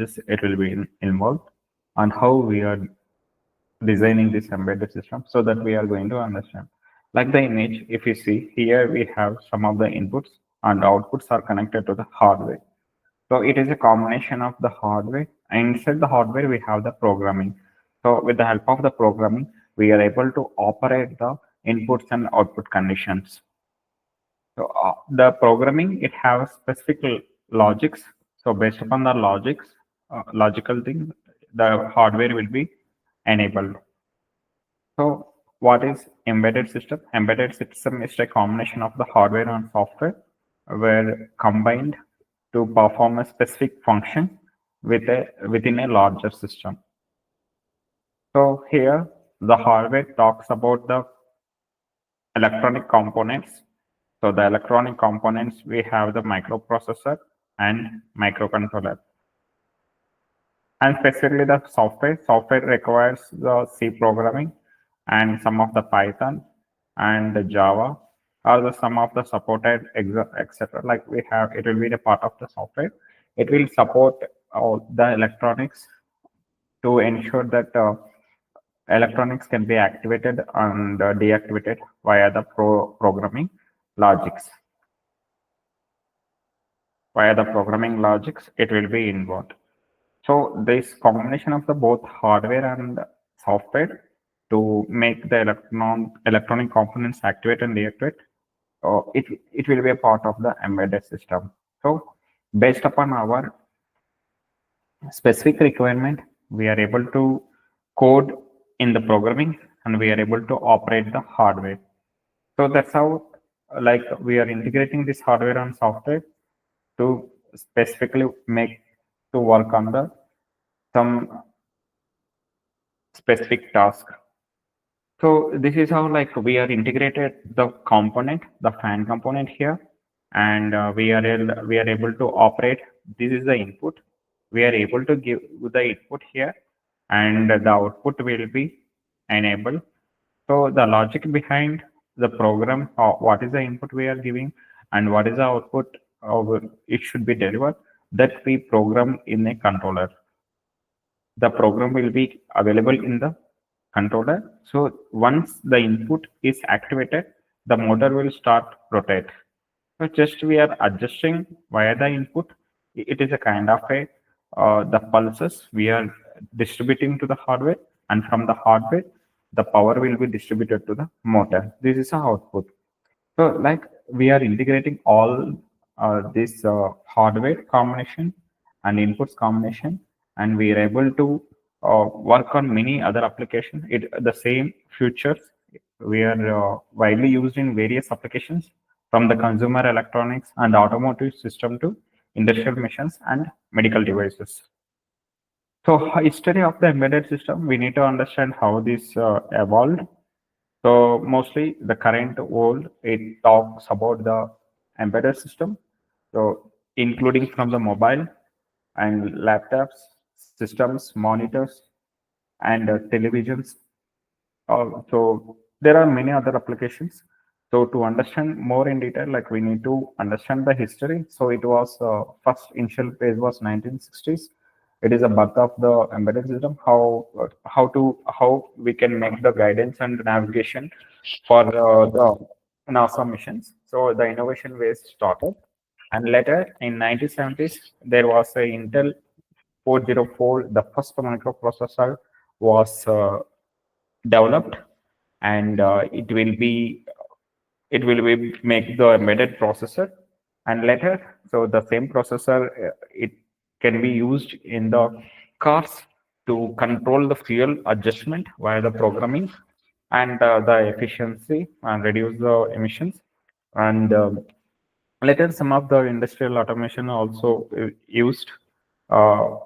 processes it will be involved, and how we are designing this embedded system, so that we are going to understand. Like the image, if you see here, we have some of the inputs and outputs are connected to the hardware. So it is a combination of the hardware, and inside the hardware we have the programming. So with the help of the programming, we are able to operate the inputs and output conditions. So the programming, it has specific logics. So based upon the logical thing, the hardware will be enabled. So what is embedded system? Embedded system is a combination of the hardware and software were combined to perform a specific function within a larger system. So here the hardware talks about the electronic components. So the electronic components, we have the microprocessor and microcontroller. And specifically the software requires the C programming and some of the Python and the Java are the some of the supported etc. Like we have, it will be a part of the software. It will support all the electronics to ensure that electronics can be activated and deactivated via the programming logics. Via the programming logics, it will be involved. So this combination of the both hardware and software to make the electronic components activate and deactivate, it will be a part of the embedded system. So based upon our specific requirement, we are able to code in the programming and we are able to operate the hardware. So that's how, like, we are integrating this hardware and software to specifically make to work on the some specific task. So this is how, like, we are integrated the component, the fan component here, and we are able to operate. This is the input. We are able to give the input here, and the output will be enabled. So the logic behind the program, what is the input we are giving, and what is the output it should be delivered, that we program in a controller. The program will be available in the controller. So once the input is activated, the motor will start rotate. So just we are adjusting via the input. It is a kind of a the pulses we are distributing to the hardware, and from the hardware, the power will be distributed to the motor. This is the output. So like we are integrating all this hardware combination and inputs combination, and we are able to work on many other applications. The same features we are widely used in various applications, from the consumer electronics and automotive system to industrial machines and medical devices. So history of the embedded system, we need to understand how this evolved. So mostly the current world, it talks about the embedded system. So including from the mobile and laptops, systems, monitors, and televisions. So there are many other applications. So to understand more in detail, like we need to understand the history. So it was first initial phase was 1960s. It is a birth of the embedded system. How we can make the guidance and navigation for the NASA missions. So the innovation was started, and later in 1970s there was a Intel 404. The first microprocessor was developed, and it will be make the embedded processor. And later, so the same processor, it can be used in the cars to control the fuel adjustment via the programming, and the efficiency and reduce the emissions. And later some of the industrial automation also used the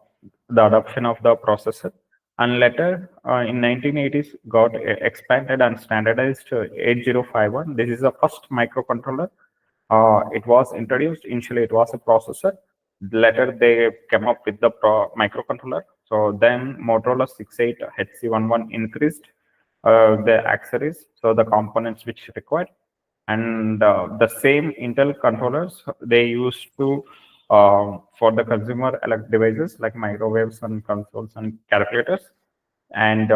adoption of the processor. And later in 1980s got expanded and standardized 8051. This is the first microcontroller. It was introduced. Initially it was a processor. Later they came up with the microcontroller. So then Motorola 68HC11 increased the accessories, so the components which required. And the same Intel controllers, they used to for the consumer devices like microwaves and consoles and calculators. And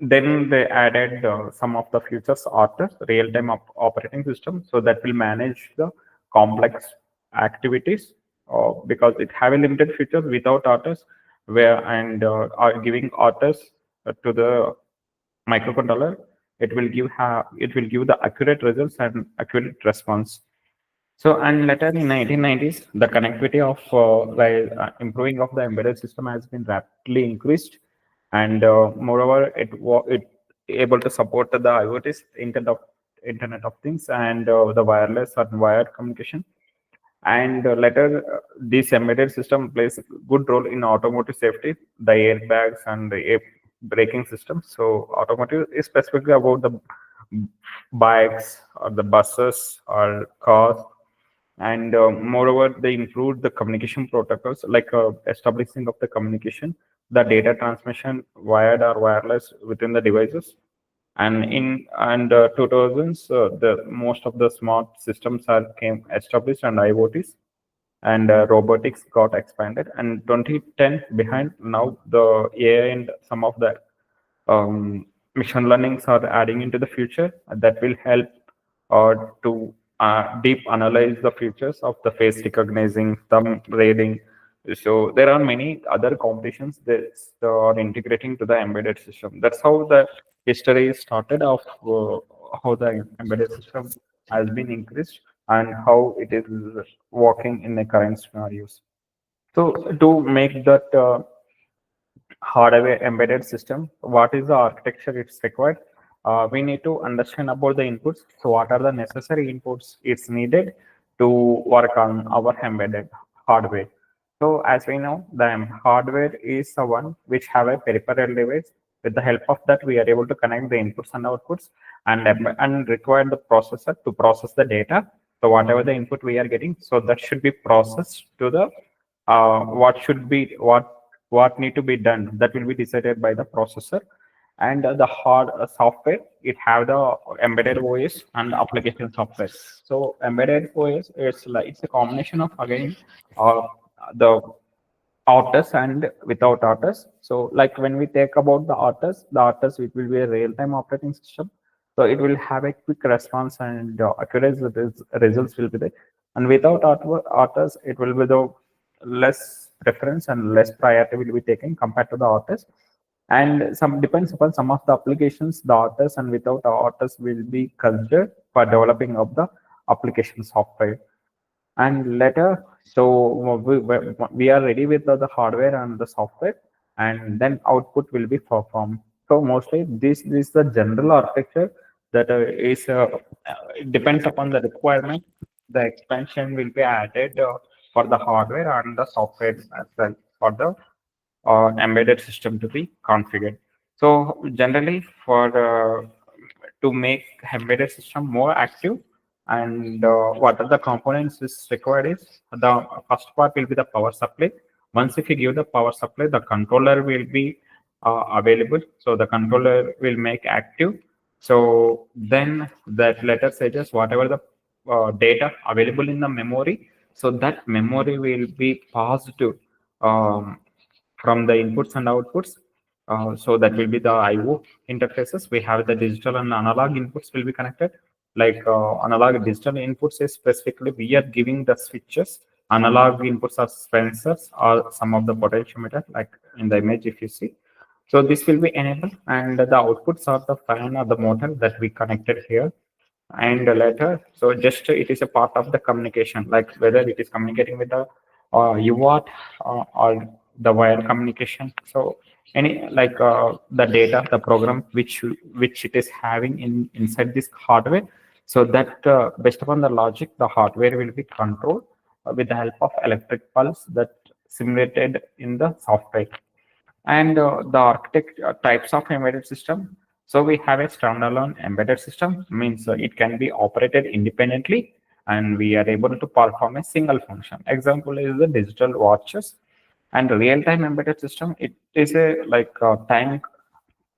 then they added some of the features, ARTOS, real-time operating system, so that will manage the complex activities because it have a limited features without ARTOS, where and are giving ARTOS to the microcontroller, it will give the accurate results and accurate response. So, and later in 1990s, the connectivity of improving of the embedded system has been rapidly increased, and moreover, it able to support the IoTs, Internet of Things, and the wireless and wired communication. And later, this embedded system plays a good role in automotive safety, the airbags and the braking system. So, automotive is specifically about the bikes or the buses or cars, and moreover they include the communication protocols like establishing of the communication, the data transmission wired or wireless within the devices. And in 2000s the most of the smart systems are came established, and IoTs and robotics got expanded. And 2010 behind, now the AI and some of the machine learnings are adding into the future that will help to deep analyze the features of the face recognizing, thumb reading. So there are many other competitions that are integrating to the embedded system. That's how the history started of how the embedded system has been increased and how it is working in the current scenarios. So to make that hardware embedded system, what is the architecture it's required? We need to understand about the inputs. So what are the necessary inputs it's needed to work on our embedded hardware? So as we know, the hardware is the one which have a peripheral device. With the help of that, we are able to connect the inputs and outputs, and require the processor to process the data. So whatever the input we are getting, so that should be processed to the what should be what need to be done, that will be decided by the processor. And the hard software, it have the embedded OS and application software. So embedded OS is like it's a combination of again the ARTOS and without ARTOS. So like when we take about the ARTOS, it will be a real-time operating system. So it will have a quick response and accurate results will be there. And without ARTOS, it will be the less preference and less priority will be taken compared to the ARTOS. And some depends upon some of the applications, the ARTOS and without ARTOS will be considered for developing of the application software. And later, so we are ready with the hardware and the software, and then output will be performed. So mostly this is the general architecture that it depends upon the requirement. The expansion will be added for the hardware and the software as well for the embedded system to be configured. So generally for to make embedded system more active, and what are the components is required is the first part will be the power supply. Once if you give the power supply, the controller will be available. So the controller will make active. So then that later stages, whatever the data available in the memory, so that memory will be passed to from the inputs and outputs. So that will be the IO interfaces. We have the digital and analog inputs will be connected. Like analog digital inputs is specifically we are giving the switches. Analog inputs are sensors or some of the potentiometer, like in the image if you see. So this will be enabled, and the outputs are the fan or the motor that we connected here. And later, so just it is a part of the communication, like whether it is communicating with the UART or the wire communication. So any like the data, the program which it is having inside this hardware, so that based upon the logic, the hardware will be controlled with the help of electric pulse that simulated in the software. And the architect types of embedded system. So we have a standalone embedded system, means it can be operated independently, and we are able to perform a single function. Example is the digital watches. And real-time embedded system, it is a like time.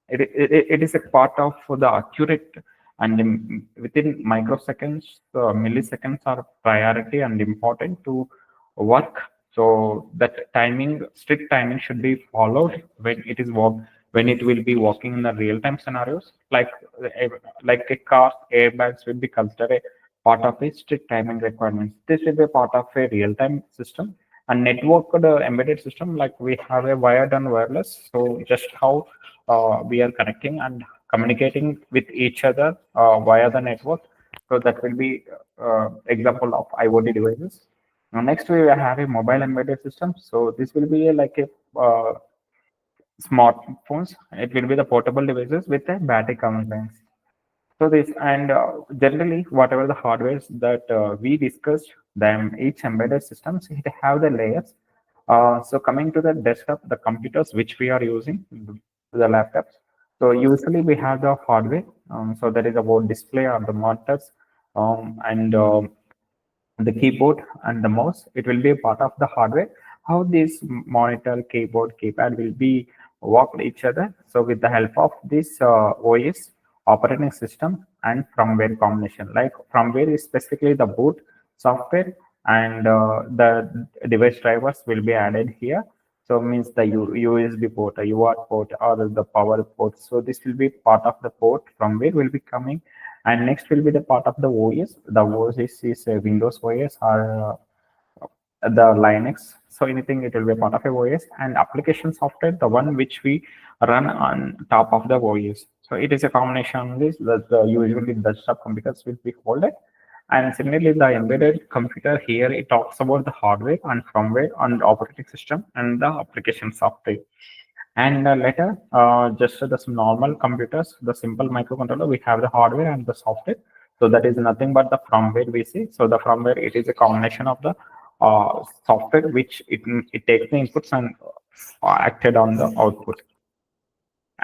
It is a part of the accurate, and within microseconds, milliseconds are priority and important to work. So that timing, strict timing should be followed when it is work, when it will be working in the real-time scenarios. Like a car, airbags will be considered a part of a strict timing requirements. This will be part of a real-time system. And networked embedded system, like we have a wired and wireless. So just how we are connecting and communicating with each other via the network. So that will be example of IoT devices. Now, next we have a mobile embedded system. So this will be like a smartphones. It will be the portable devices with a battery compliance. So this and generally whatever the hardwares that we discussed, them each embedded systems it have the layers. So coming to the desktop, the computers which we are using, the laptops. So usually we have the hardware. So that is about display or the monitors, and the keyboard and the mouse. It will be a part of the hardware. How this monitor, keyboard, keypad will be work with each other. So with the help of this OS operating system and firmware combination, like firmware is specifically the boot software, and the device drivers will be added here. So means the USB port, a UART port, or the power port. So this will be part of the port firmware will be coming, and next will be the part of the OS. The OS is a Windows OS or the Linux. So anything it will be a part of a OS, and application software, the one which we run on top of the OS. So it is a combination of this that usually desktop computers will be folded. And similarly, the embedded computer here, it talks about the hardware and firmware and operating system and the application software. And later, just the normal computers, the simple microcontroller, we have the hardware and the software. So that is nothing but the firmware we see. So the firmware, it is a combination of the software which it takes the inputs and acted on the output.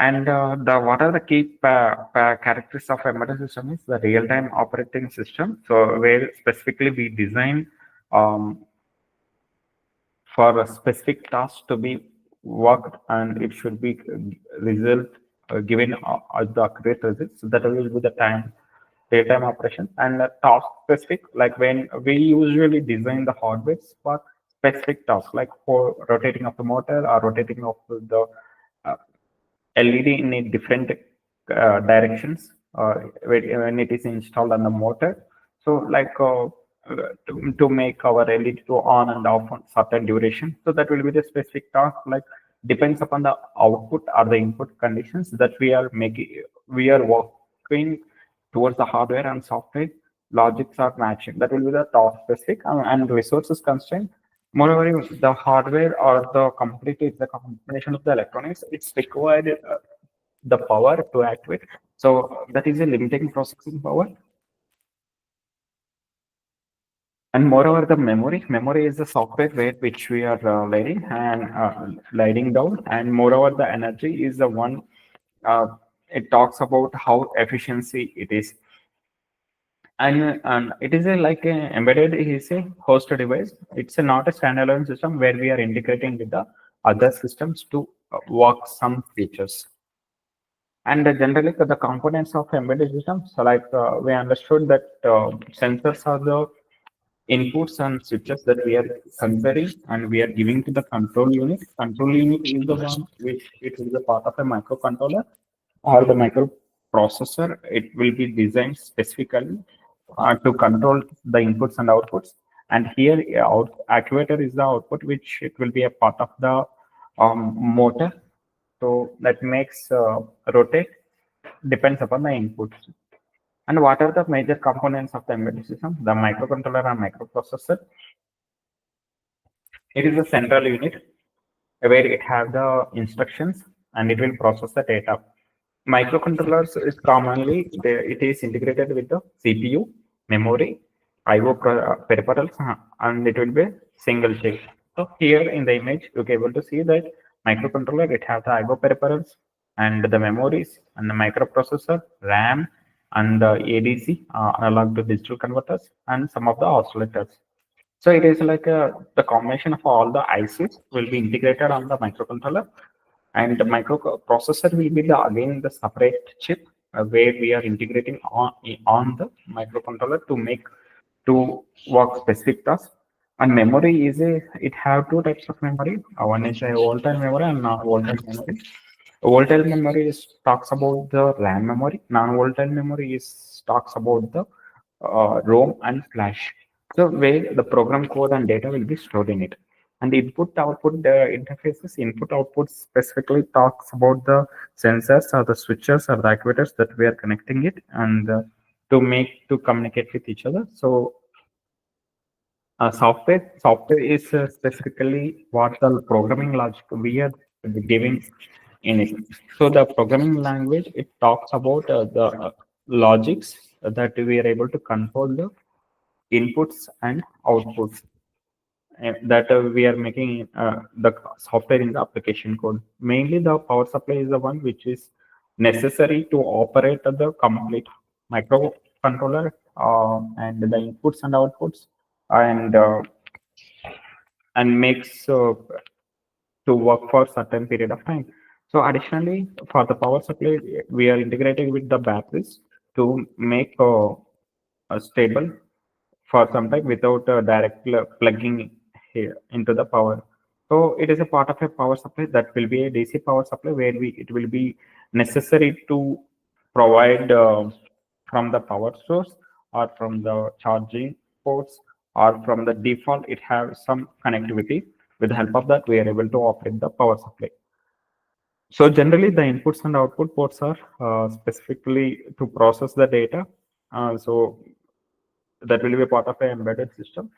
And the what are the key characteristics of embedded system is the real-time operating system. So where specifically we design for a specific task to be worked, and it should be result given the accurate results. So that will be the time real-time operation. And task specific, like when we usually design the hardware for specific tasks, like for rotating of the motor or rotating of the uh, LED in a different directions when it is installed on the motor. So like to make our LED to on and off on certain duration. So that will be the specific task, like depends upon the output or the input conditions that we are making. We are working towards the hardware and software logics are matching. That will be the task specific and resources constraint. Moreover, the hardware or the completely the combination of the electronics, it's required the power to activate. So that is a limiting processing power. And moreover, the memory is the software where which we are laying down. And moreover, the energy is the one. It talks about how efficiency it is. And it is a like a embedded is a host device. It's not a standalone system where we are integrating with the other systems to work some features. And generally, the components of embedded systems, so like we understood that sensors are the inputs and switches that we are considering and we are giving to the control unit. Control unit is the one which it is a part of a microcontroller or the microprocessor. It will be designed specifically to control the inputs and outputs. And here, actuator is the output, which it will be a part of the motor. So that makes rotate depends upon the inputs. And what are the major components of the embedded system? The microcontroller and microprocessor. It is a central unit where it have the instructions and it will process the data. Microcontrollers is commonly it is integrated with the CPU, memory, IO peripherals, and it will be a single chip. So here in the image, you can able to see that microcontroller it has the IO peripherals and the memories and the microprocessor, RAM, and the ADC, analog to digital converters, and some of the oscillators. So it is like the combination of all the ICs will be integrated on the microcontroller, and the microprocessor will be the again the separate chip where we are integrating on the microcontroller to make to work specific tasks. And memory is it have two types of memory. One is a volatile memory and non-volatile memory. Volatile memory is talks about the RAM memory. Non-volatile memory is talks about the ROM and flash. So where the program code and data will be stored in it. And input output interfaces, input output specifically talks about the sensors or the switches or the actuators that we are connecting it and to communicate with each other. So software is specifically what the programming logic we are giving in it. So the programming language, it talks about the logics that we are able to control the inputs and outputs that we are making the software in the application code. Mainly the power supply is the one which is necessary to operate the complete microcontroller and the inputs and outputs and makes to work for certain period of time. So additionally, for the power supply, we are integrating with the batteries to make a stable for some time without direct plugging here into the power. So it is a part of a power supply that will be a DC power supply where it will be necessary to provide from the power source or from the charging ports or from the default it has some connectivity. With the help of that, we are able to operate the power supply. So generally, the inputs and output ports are specifically to process the data. So that will be a part of an embedded system.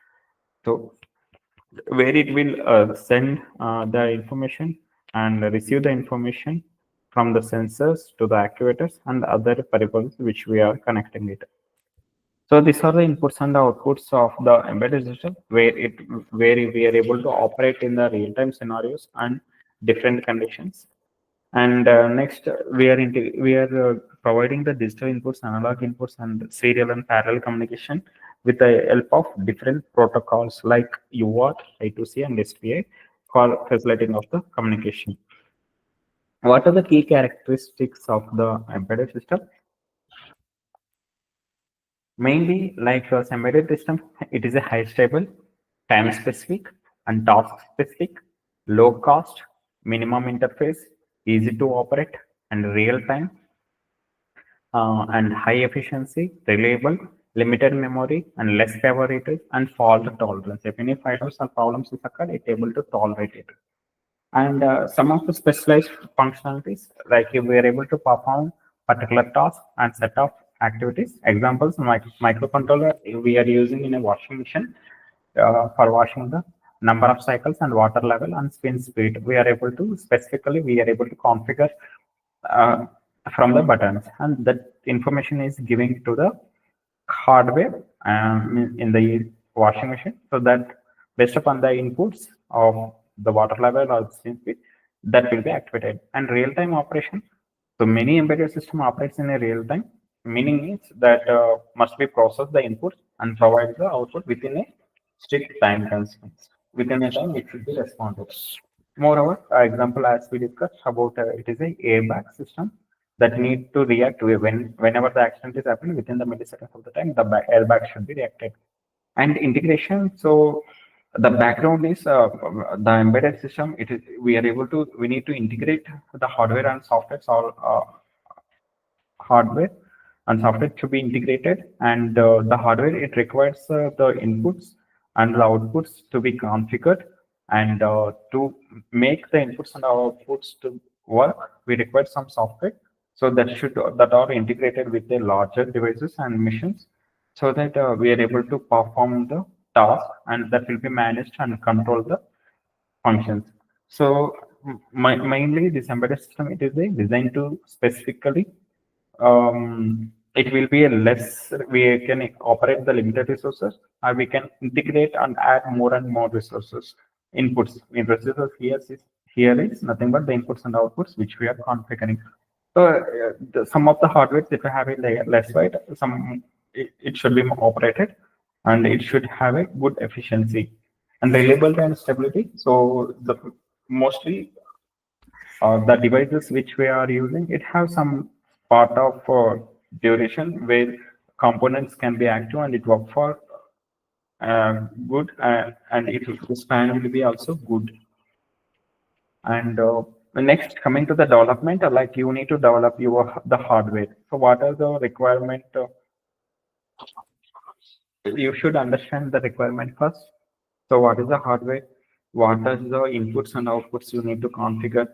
So where it will send the information and receive the information from the sensors to the actuators and other peripherals which we are connecting it. So these are the inputs and the outputs of the embedded system where we are able to operate in the real-time scenarios and different conditions. And next, we are providing the digital inputs, analog inputs, and serial and parallel communication with the help of different protocols like UART, I2C, and SPI for facilitating of the communication. What are the key characteristics of the embedded system? Mainly, like embedded system, it is a high stable, time specific, and task specific, low cost, minimum interface, easy to operate, and real time, and high efficiency, reliable, limited memory, and less power usage, and fault tolerance. If any failures or problems is occurred, it's able to tolerate it. And some of the specialized functionalities, like if we are able to perform particular task and set of activities. Examples, microcontroller we are using in a washing machine for washing the number of cycles and water level and spin speed. We are able to configure uh, from the buttons, and that information is giving to the hardware in the washing machine, so that based upon the inputs of the water level or the spin speed, that will be activated. And real-time operation, so many embedded system operates in a real time, meaning is that must be process the inputs and provide the output within a strict time constraints. Within a time, it should be responded. Moreover, example as we discussed about it is a airbag system that need to react whenever the accident is happening within the milliseconds of the time, the airbag should be reacted. And integration, so the background is the embedded system. It is we need to integrate the hardware and software all hardware and software to be integrated, and the hardware it requires the inputs and the outputs to be configured, and to make the inputs and outputs to work we require some software, so that are integrated with the larger devices and machines, so that we are able to perform the task and that will be managed and control the functions. So mainly this embedded system, it is designed to specifically it will be a less, we can operate the limited resources, or we can integrate and add more and more resources. Inputs in resources here is nothing but the inputs and outputs which we are configuring. So some of the hardware that we have in the less right, it should be operated, and it should have a good efficiency and reliability and stability. So the mostly the devices which we are using, it has some part of duration where components can be active and it work for good, and the span will be also good. And next, coming to the development, like you need to develop the hardware. So what are the requirement? You should understand the requirement first. So what is the hardware? What are the inputs and outputs you need to configure,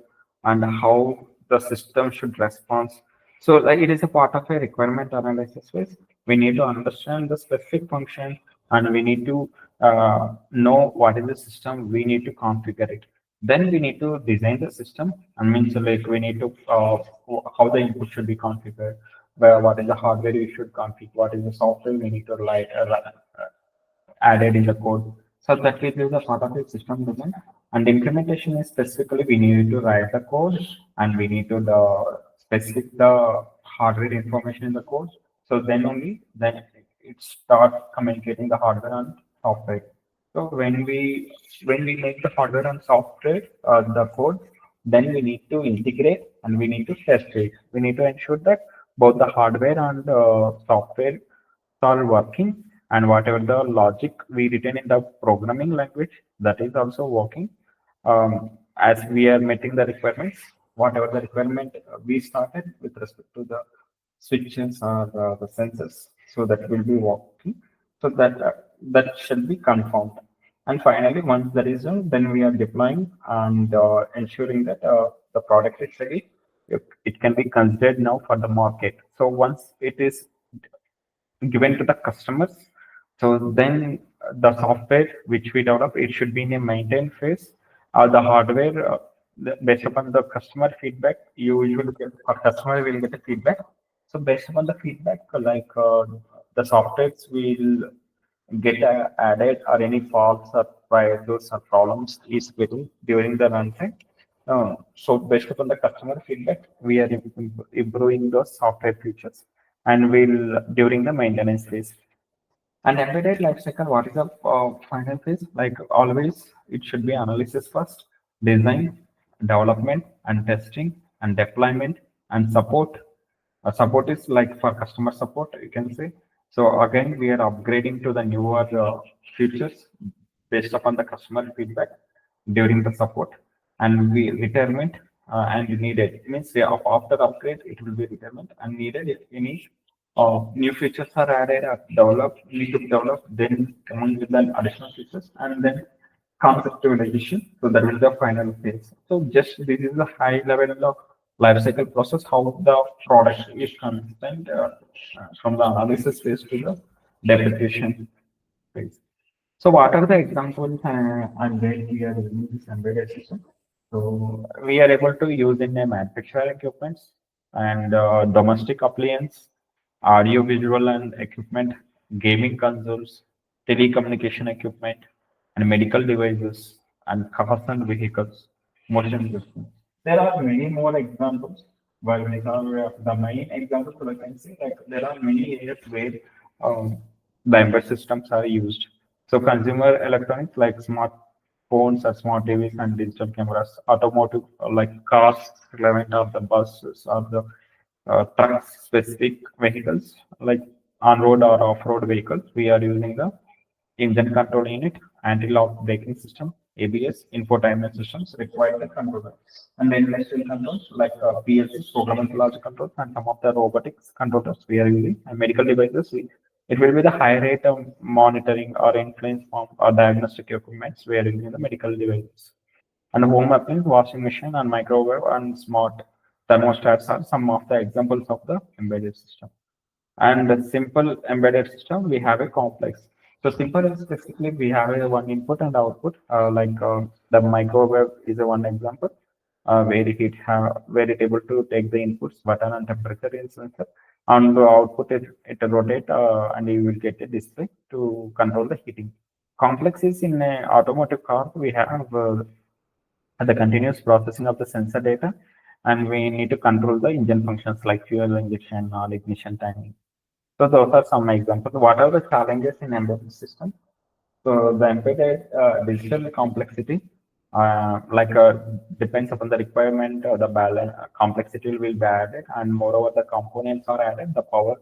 and how the system should respond? So like, it is a part of a requirement analysis phase. We need to understand the specific function, and we need to know what is the system we need to configure it. Then we need to design the system, and means like we need to how the input should be configured, where what is the hardware we should configure, what is the software we need to added in the code. So that is a part of the system design. And implementation is specifically we need to write the code, and we need to specific the hardware information in the code. So then it start communicating the hardware and software. So when we make the hardware and software the code, then we need to integrate and we need to test it. We need to ensure that both the hardware and software are working, and whatever the logic we written in the programming language, that is also working, as we are meeting the requirements, whatever the requirement we started with respect to the switches or the sensors, so that will be working, so that should be confirmed. And finally, once that is done, then we are deploying and ensuring that the product is ready. It can be considered now for the market. So once it is given to the customers. So then the software which we develop, it should be in a maintain phase. The hardware, based upon the customer feedback, you usually get, or customer will get a feedback. So based upon the feedback, like the softwares will get added, or any faults or priors or problems is getting during the runtime. So based upon the customer feedback, we are improving those software features, and will during the maintenance phase. And embedded lifecycle, what is the final phase? Like always, it should be analysis first, design, development, and testing, and deployment, and support. Support is like for customer support, you can say. So again, we are upgrading to the newer features based upon the customer feedback during the support, and we retirement and needed means after upgrade it will be retirement and needed if any new features are added or developed, need to develop, then coming with an additional features, and then conceptualization. So that will be the final phase. So just this is the high level of life cycle process, how the product is constant from the analysis phase to the deprecation phase. So what are the examples and where we are using this embedded system? So we are able to use in a manufacturing equipments and domestic appliance, audio visual and equipment, gaming consoles, telecommunication equipment, and medical devices, and cars and vehicles, motion systems. There are many more examples. While we have the main examples, I can say like there are many areas where um, the embedded systems are used. So consumer electronics like smartphones or smart TVs and digital cameras, automotive like cars, relevant of the buses or the truck specific vehicles like on-road or off-road vehicles. We are using the engine control unit, anti-lock braking system, ABS, infotainment systems require the controller. And then industrial controls like PLCs, programmable logic controls, and some of the robotics controllers we are using. And medical devices, it will be the high rate of monitoring or influence from or diagnostic equipments we are using the medical devices. And home appliance, washing machine, and microwave and smart thermostats are some of the examples of the embedded system. And the simple embedded system, we have a complex. So simple is basically we have a one input and output, like the microwave is a one example, where it able to take the inputs, button and temperature in sensor, and the output it rotate and you will get a display to control the heating. Complex is in a automotive car, we have the continuous processing of the sensor data, and we need to control the engine functions like fuel injection or ignition timing. So those are some examples. What are the challenges in embedded system? So the embedded digital complexity, depends upon the requirement, the balance complexity will be added, and moreover the components are added. The power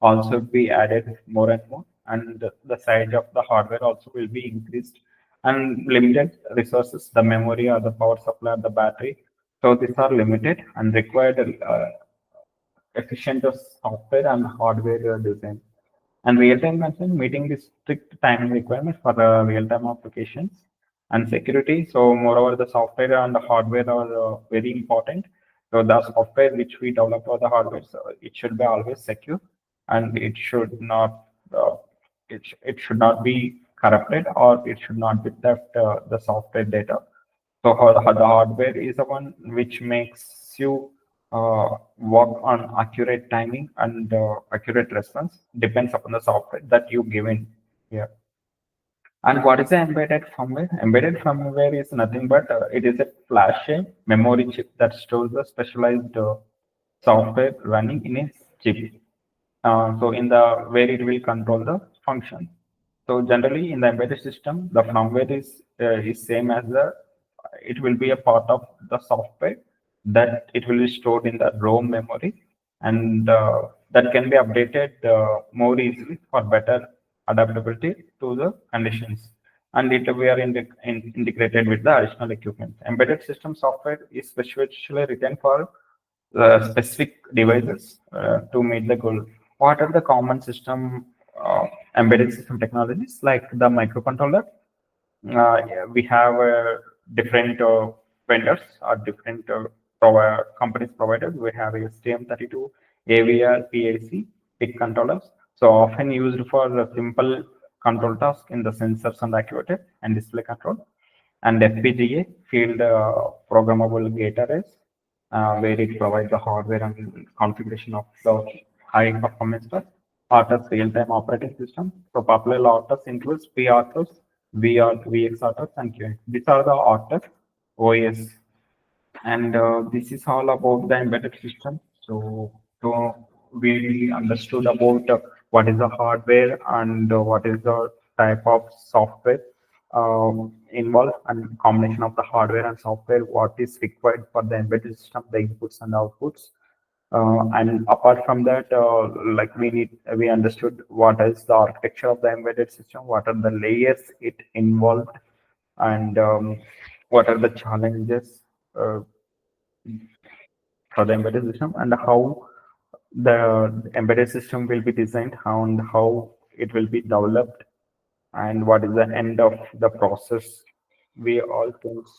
also be added more and more, and the size of the hardware also will be increased, and limited resources, the memory or the power supply or the battery. So these are limited and required efficient software and hardware design. And real-time management meeting the strict timing requirements for real-time applications and security. So moreover, the software and the hardware are very important. So the software which we develop for the hardware, so it should be always secure, and it should not it should not be corrupted, or it should not be theft the software data. So the hardware is the one which makes you work on accurate timing and accurate response depends upon the software that you given here. And what is the embedded firmware? Embedded firmware is nothing but it is a flash memory chip that stores the specialized software running in a chip. So in the where it will control the function. So generally in the embedded system, the firmware is same as the it will be a part of the software that it will be stored in the ROM memory, and that can be updated more easily for better adaptability to the conditions. And we are integrated with the additional equipment. Embedded system software is specially written for specific devices to meet the goal. What are the common system embedded system technologies like the microcontroller? Yeah, we have different vendors or different companies provided. We have STM32, AVR, PIC, PIC controllers. So often used for the simple control task in the sensors and actuators and display control. And FPGA, field programmable gate arrays, where it provides the hardware and configuration of the high performance stuff. RTOS real-time operating system. So popular RTOS includes PRTOS, VX RTOS, and QX. These are the RTOS OS, and this is all about the embedded system. So we understood about what is the hardware and what is the type of software involved, and combination of the hardware and software, what is required for the embedded system, the inputs and outputs. And apart from that, like we understood what is the architecture of the embedded system, what are the layers it involved, and what are the challenges uh, for the embedded system, and how the embedded system will be designed, and how it will be developed, and what is the end of the process. We all things